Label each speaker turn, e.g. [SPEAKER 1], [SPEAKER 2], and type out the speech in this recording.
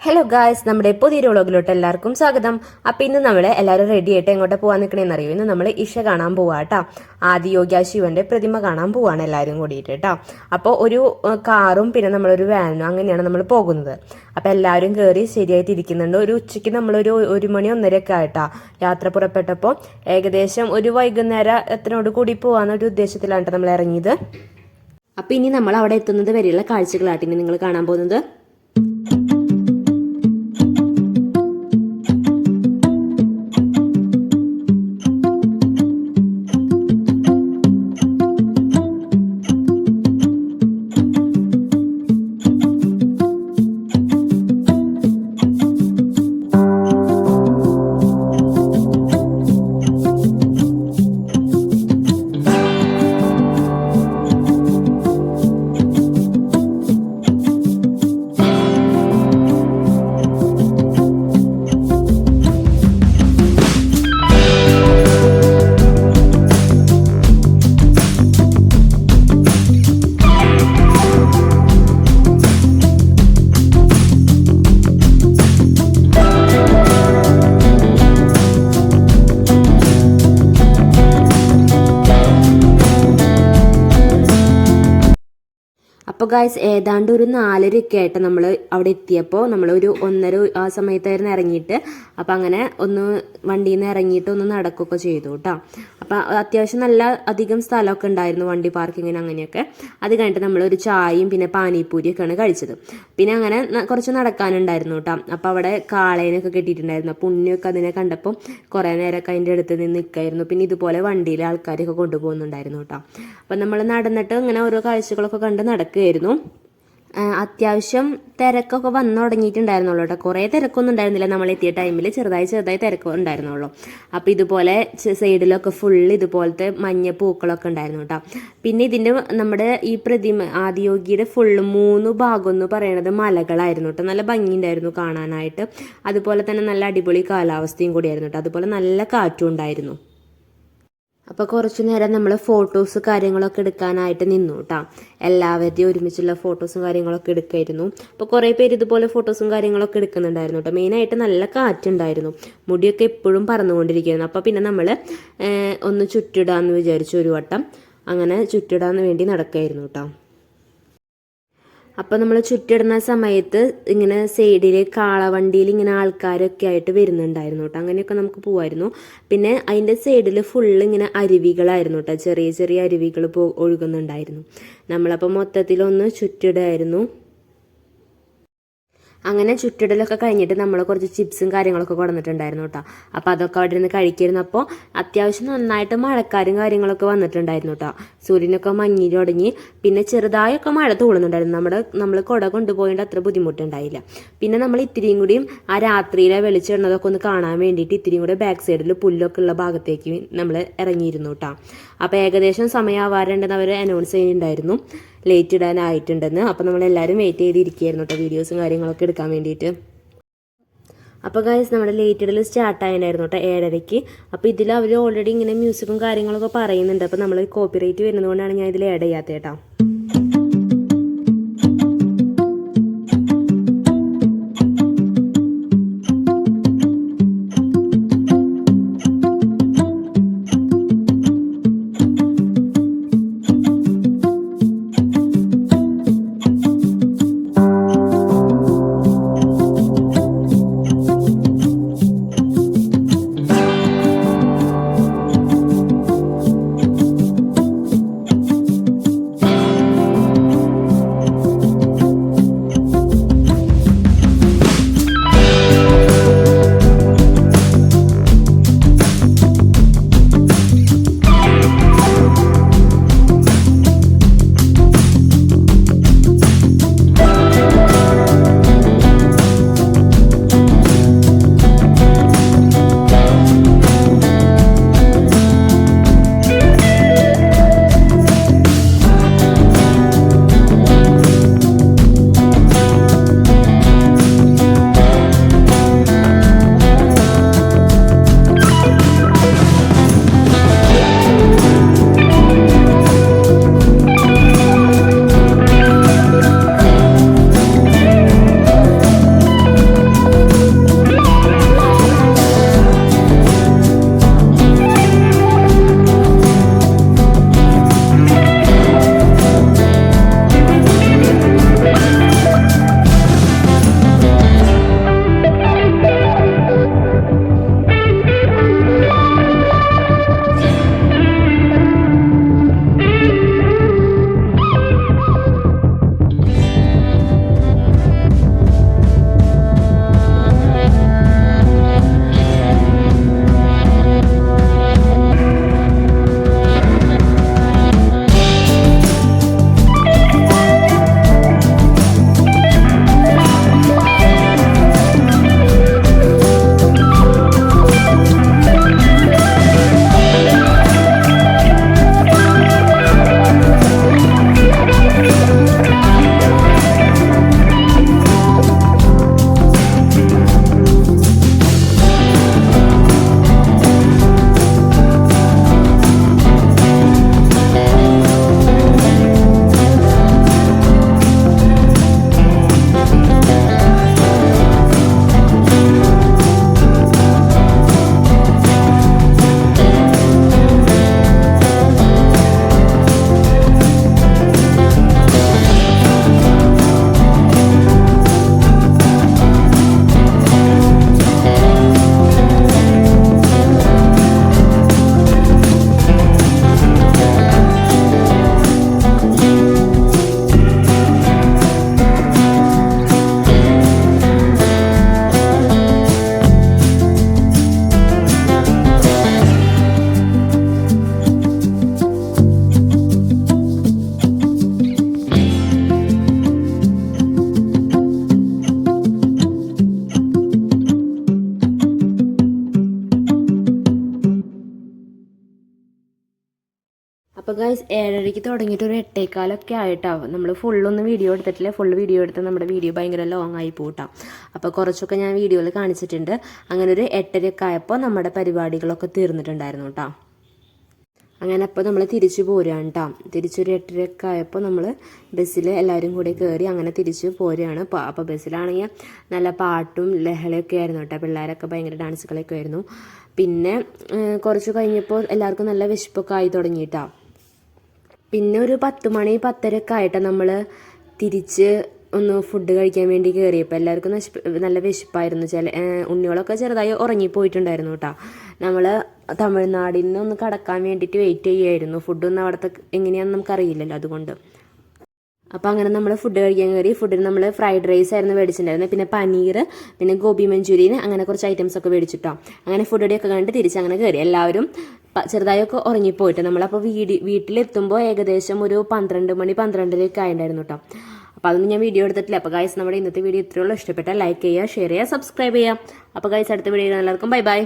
[SPEAKER 1] Hello guys, നമ്മുടെ പുതിയൊരു വ്ളോഗിലോട്ട് എല്ലാവർക്കും സ്വാഗതം. അപ്പം ഇന്ന് നമ്മൾ എല്ലാവരും റെഡി ആയിട്ട് എങ്ങോട്ട് പോകാൻ നിൽക്കണേന്ന് അറിയോ? ഇന്ന് നമ്മൾ ഇഷ കാണാൻ പോവാ കേട്ടോ. ആദിയോഗ ശിവന്റെ പ്രതിമ കാണാൻ പോവാണ് എല്ലാവരും കൂടിയിട്ട് കേട്ടോ. അപ്പോൾ ഒരു കാറും പിന്നെ നമ്മളൊരു വാനും അങ്ങനെയാണ് നമ്മൾ പോകുന്നത്. അപ്പം എല്ലാവരും കയറി ശരിയായിട്ട് ഇരിക്കുന്നുണ്ട്. ഒരു ഉച്ചയ്ക്ക് നമ്മളൊരു 1 മണി 1:30 ഒക്കെ ആയിട്ടാ യാത്ര പുറപ്പെട്ടപ്പോൾ ഏകദേശം ഒരു വൈകുന്നേരം എത്രയോട് കൂടി പോകാന്നൊരു ഉദ്ദേശത്തിലാണ് നമ്മൾ ഇറങ്ങിയത്. അപ്പം ഇനി നമ്മൾ അവിടെ എത്തുന്നത് വരെയുള്ള കാഴ്ചകളായിട്ട് ഇനി നിങ്ങൾ കാണാൻ പോകുന്നത്. അപ്പോൾ ഗായ്സ് ഏതാണ്ട് ഒരു 4:30 ആയിട്ട് നമ്മൾ അവിടെ എത്തിയപ്പോൾ നമ്മളൊരു 1:30 ആ സമയത്തായിരുന്നു ഇറങ്ങിയിട്ട്. അപ്പോൾ അങ്ങനെ ഒന്ന് വണ്ടിയിൽ നിന്ന് ഇറങ്ങിയിട്ട് ഒന്ന് നടക്കുകയൊക്കെ ചെയ്തു കേട്ടോ. അപ്പോൾ അത്യാവശ്യം നല്ല അധികം സ്ഥലമൊക്കെ ഉണ്ടായിരുന്നു വണ്ടി പാർക്കിങ്ങിന് അങ്ങനെയൊക്കെ. അത് കഴിഞ്ഞിട്ട് നമ്മളൊരു ചായയും പിന്നെ പാനിപ്പൂരിയൊക്കെയാണ് കഴിച്ചത്. പിന്നെ അങ്ങനെ കുറച്ച് നടക്കാനുണ്ടായിരുന്നു കേട്ടോ. അപ്പോൾ അവിടെ കാളേനൊക്കെ കെട്ടിയിട്ടുണ്ടായിരുന്നു. അപ്പോൾ ഉണ്ണിയൊക്കെ അതിനെ കണ്ടപ്പോൾ കുറേ നേരമൊക്കെ അതിൻ്റെ അടുത്ത് നിന്ന് നിൽക്കായിരുന്നു. പിന്നെ ഇതുപോലെ വണ്ടിയിൽ ആൾക്കാരൊക്കെ കൊണ്ടുപോകുന്നുണ്ടായിരുന്നു കേട്ടോ. അപ്പം നമ്മൾ നടന്നിട്ട് ഇങ്ങനെ ഓരോ കാഴ്ചകളൊക്കെ കണ്ട് നടക്കുകയായിരുന്നു. അത്യാവശ്യം തിരക്കൊക്കെ വന്നു തുടങ്ങിയിട്ടുണ്ടായിരുന്നുള്ളൂ കേട്ടോ. കുറേ തിരക്കൊന്നും ഉണ്ടായിരുന്നില്ല നമ്മൾ എത്തിയ ടൈമിൽ, ചെറുതായി തിരക്ക് ഉണ്ടായിരുന്നുള്ളൂ. അപ്പോൾ ഇതുപോലെ സൈഡിലൊക്കെ ഫുള്ള് ഇതുപോലത്തെ മഞ്ഞ പൂക്കളൊക്കെ ഉണ്ടായിരുന്നു കേട്ടോ. പിന്നെ ഇതിൻ്റെ നമ്മുടെ ഈ പ്രതിമ ആദിയോഗിയുടെ ഫുള്ള് 3 ഭാഗം എന്ന് പറയണത് മലകളായിരുന്നു കേട്ടോ. നല്ല ഭംഗിയുണ്ടായിരുന്നു കാണാനായിട്ട്. അതുപോലെ തന്നെ നല്ല അടിപൊളി കാലാവസ്ഥയും കൂടിയായിരുന്നു കേട്ടോ. അതുപോലെ നല്ല കാറ്റും ഉണ്ടായിരുന്നു. അപ്പോൾ കുറച്ച് നേരം നമ്മൾ ഫോട്ടോസ് കാര്യങ്ങളൊക്കെ എടുക്കാനായിട്ട് നിന്നു കേട്ടോ. എല്ലാവരുടെയും ഒരുമിച്ചുള്ള ഫോട്ടോസും കാര്യങ്ങളൊക്കെ എടുക്കായിരുന്നു. അപ്പോൾ കുറേ പേര് ഇതുപോലെ ഫോട്ടോസും കാര്യങ്ങളൊക്കെ എടുക്കുന്നുണ്ടായിരുന്നു കേട്ടോ. മെയിനായിട്ട് നല്ല കാറ്റുണ്ടായിരുന്നു. മുടിയൊക്കെ എപ്പോഴും പറന്നുകൊണ്ടിരിക്കുകയായിരുന്നു. അപ്പോൾ പിന്നെ നമ്മൾ ഒന്ന് ചുറ്റിടാമെന്ന് വിചാരിച്ചു ഒരു വട്ടം. അങ്ങനെ ചുറ്റിടാൻ വേണ്ടി നടക്കുകയായിരുന്നു കേട്ടോ. അപ്പോൾ നമ്മൾ ചുറ്റിടുന്ന സമയത്ത് ഇങ്ങനെ സൈഡിൽ കാളവണ്ടിയിൽ ഇങ്ങനെ ആൾക്കാരൊക്കെ ആയിട്ട് വരുന്നുണ്ടായിരുന്നു കേട്ടോ. അങ്ങനെയൊക്കെ നമുക്ക് പോവായിരുന്നു. പിന്നെ അതിൻ്റെ സൈഡിൽ ഫുള്ള് ഇങ്ങനെ അരുവികളായിരുന്നു കേട്ടോ. ചെറിയ ചെറിയ അരുവികൾ ഒഴുകുന്നുണ്ടായിരുന്നു. നമ്മളപ്പോൾ മൊത്തത്തിലൊന്ന് ചുറ്റിടായിരുന്നു. അങ്ങനെ ചുറ്റിടലൊക്കെ കഴിഞ്ഞിട്ട് നമ്മൾ കുറച്ച് ചിപ്സും കാര്യങ്ങളൊക്കെ കൊടുത്തിട്ടുണ്ടായിരുന്നു കേട്ടോ. അപ്പോൾ അതൊക്കെ അവിടെ നിന്ന് കഴിക്കായിരുന്നു. അപ്പോൾ അത്യാവശ്യം നന്നായിട്ട് മഴക്കാരും കാര്യങ്ങളൊക്കെ വന്നിട്ടുണ്ടായിരുന്നു കേട്ടോ. സൂര്യനൊക്കെ മഞ്ഞി തുടങ്ങി. പിന്നെ ചെറുതായൊക്കെ മഴ തൂളുന്നുണ്ടായിരുന്നു. നമ്മൾ കുട കൊണ്ടുപോയിട്ട് അത്ര ബുദ്ധിമുട്ടുണ്ടായില്ല. പിന്നെ നമ്മൾ ഇത്തിരിയും കൂടിയും ആ രാത്രിയിലെ വെളിച്ചിടുന്നതൊക്കെ ഒന്ന് കാണാൻ വേണ്ടിയിട്ട് ഇത്തിരിയും കൂടെ ബാക്ക് സൈഡിൽ പുല്ലൊക്കെ ഉള്ള ഭാഗത്തേക്ക് നമ്മൾ ഇറങ്ങിയിരുന്നു കേട്ടോ. അപ്പോൾ ഏകദേശം സമയമാവാറുണ്ടെന്ന് അവർ അനൗൺസ് ചെയ്യുന്നുണ്ടായിരുന്നു, ലേറ്റ് ഇടാനായിട്ടുണ്ടെന്ന്. അപ്പോൾ നമ്മളെല്ലാവരും വെയിറ്റ് ചെയ്തിരിക്കുകയായിരുന്നു കേട്ടോ വീഡിയോസും കാര്യങ്ങളൊക്കെ എടുക്കാൻ വേണ്ടിയിട്ട്. അപ്പോൾ ഗൈസ് നമ്മുടെ ലേറ്റ് ഇടൽ സ്റ്റാർട്ടായിട്ടുണ്ടായിരുന്നു കേട്ടോ 7:30-ക്ക്. അപ്പോൾ ഇതിൽ അവർ ഓൾറെഡി ഇങ്ങനെ മ്യൂസിക്കും കാര്യങ്ങളൊക്കെ പറയുന്നുണ്ട്. അപ്പോൾ നമ്മൾ കോപ്പിറൈറ്റ് വരുന്നതുകൊണ്ടാണ് ഞാൻ ഇതിൽ ആഡ് ചെയ്യാത്തത് കേട്ടോ. അപ്പോൾ ഗൈസ് 7:30 തുടങ്ങിയിട്ട് ഒരു 8:15 ആയിട്ടാവും. നമ്മൾ ഫുള്ളൊന്നും വീഡിയോ എടുത്തിട്ടില്ല. ഫുൾ വീഡിയോ എടുത്ത് നമ്മുടെ വീഡിയോ ഭയങ്കര ലോങ് ആയി പോട്ടാം. അപ്പോൾ കുറച്ചൊക്കെ ഞാൻ വീഡിയോയിൽ കാണിച്ചിട്ടുണ്ട്. അങ്ങനെ ഒരു 8:30 ആയപ്പോൾ നമ്മുടെ പരിപാടികളൊക്കെ തീർന്നിട്ടുണ്ടായിരുന്നു കേട്ടോ. അങ്ങനെ അപ്പോൾ നമ്മൾ തിരിച്ചു പോരുകയാണ് കേട്ടോ. തിരിച്ചൊരു 8:30 ആയപ്പോൾ നമ്മൾ ബസ്സിൽ എല്ലാവരും കൂടി കയറി അങ്ങനെ തിരിച്ച് പോരുകയാണ്. അപ്പോൾ ബസ്സിലാണെങ്കിൽ നല്ല പാട്ടും ലഹളയൊക്കെ ആയിരുന്നു കേട്ടോ. പിള്ളേരൊക്കെ ഭയങ്കര ഡാൻസുകളൊക്കെ ആയിരുന്നു. പിന്നെ കുറച്ച് കഴിഞ്ഞപ്പോൾ എല്ലാവർക്കും നല്ല വിശപ്പൊക്കെ ആയി തുടങ്ങിയിട്ടാ. പിന്നെ ഒരു 10 മണി 10:30 ആയിട്ടാണ് നമ്മൾ തിരിച്ച് ഒന്ന് ഫുഡ് കഴിക്കാൻ വേണ്ടി കയറിയപ്പോൾ എല്ലാവർക്കും നല്ല വിശപ്പായിരുന്നു. ഉണ്ണികളൊക്കെ ചെറുതായി ഉറങ്ങിപ്പോയിട്ടുണ്ടായിരുന്നു കേട്ടോ. നമ്മൾ തമിഴ്നാടിൽ നിന്ന് ഒന്ന് കടക്കാൻ വേണ്ടിയിട്ട് വെയിറ്റ് ചെയ്യുമായിരുന്നു. ഫുഡൊന്നും അവിടുത്തെ എങ്ങനെയാണെന്ന് നമുക്കറിയില്ലല്ലോ, അതുകൊണ്ട്. അപ്പോൾ അങ്ങനെ നമ്മൾ ഫുഡ് കഴിക്കാൻ കയറി. ഫുഡിന് നമ്മൾ ഫ്രൈഡ് റൈസ് ആയിരുന്നു മേടിച്ചിട്ടുണ്ടായിരുന്നത്. പിന്നെ പനീർ, പിന്നെ ഗോബി മഞ്ചൂരിയൻ, അങ്ങനെ കുറച്ച് ഐറ്റംസ് ഒക്കെ മേടിച്ചിട്ടോ. അങ്ങനെ ഫുഡ് ഒക്കെ കണ്ടിട്ട് തിരിച്ചങ്ങനെ കയറി. എല്ലാവരും ചെറുതായൊക്കെ ഉറങ്ങിപ്പോയിട്ട് നമ്മളപ്പോൾ വീട്ടിലെത്തുമ്പോൾ ഏകദേശം ഒരു 12 മണി 12:30 ആയിട്ടുണ്ടായിരുന്നു കേട്ടോ. അപ്പോൾ അതൊന്നും ഞാൻ വീഡിയോ എടുത്തിട്ടില്ല. അപ്പോൾ ഗൈസ് നമ്മുടെ ഇന്നത്തെ വീഡിയോ ഇത്രയുള്ളൂ. ഇഷ്ടപ്പെട്ടാൽ ലൈക്ക് ചെയ്യുക, ഷെയർ ചെയ്യുക, സബ്സ്ക്രൈബ് ചെയ്യുക. അപ്പോൾ ഗൈസ് അടുത്ത വീഡിയോ എല്ലാവർക്കും ബൈ ബൈ.